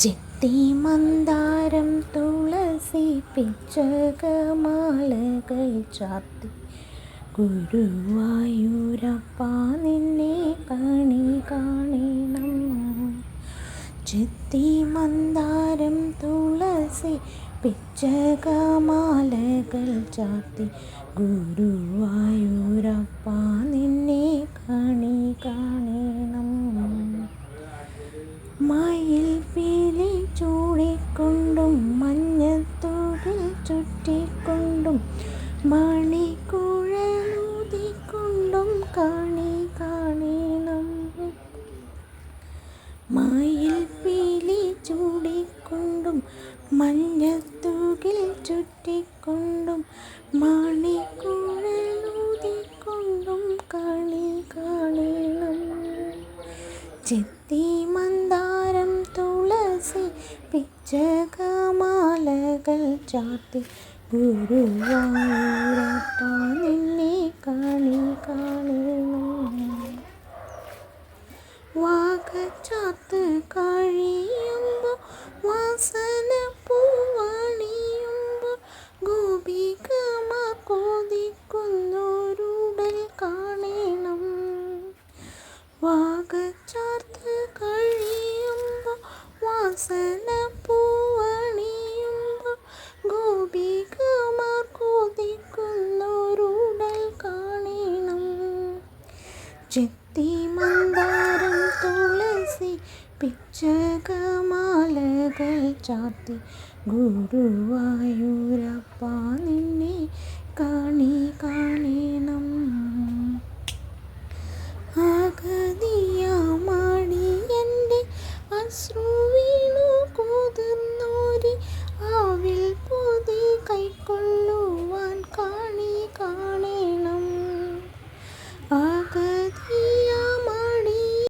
ചെത്തി മന്ദാരം തുളസി പിച്ചകമാലകൾ ചാത്തി ഗുരുവായൂരപ്പ നിന്നെ കണി കാണണം. ചെത്തി മന്ദാരം തുളസി പിച്ചകമാലകൾ ചാത്തി ഗുരുവായൂരപ്പ നിന്നെ കണി കാണണം. മയിൽ പീലി ചൂടിക്കൊണ്ടും മഞ്ഞത്തുകിൽ ചുറ്റിക്കൊണ്ടും മണിക്കുഴലൂതിക്കൊണ്ടും കണി കാണണം. മയിൽ പീലി ചൂടിക്കൊണ്ടും മഞ്ഞത്തുകിൽ ചുറ്റിക്കൊണ്ടും മണിക്കുഴലൂതിക്കൊണ്ടും കണി കാണണം. ചെത്തി മന്ദാരം തുളസി പിച്ചകമാലകൾ ചാത്തി ഗുരുവായൂരപ്പ നിന്നെ കണി കാണണം. വാകച്ചാത്ത് കഴിയുമ്പോൾ വാസന പൂവണിയുമ്പോൾ ഗോപികമാർ കൊതിക്കുന്നൊരുടൽ കാണണം. വാകച്ചാർത്ത് കഴിയുമ്പോൾ വാസന പൂവണിയുമ്പോൾ ഗോപികമാർ കൊതിക്കുന്നൊരുടൽ കാണണം. ചെത്തി മന്ദാരം തുളസി പിച്ചകമാലകൾ ചാത്തി ഗുരുവായൂരപ്പ നിന്നെ കണി കാണണം. ആകതിയാമാടി എൻ്റെ അശ്രു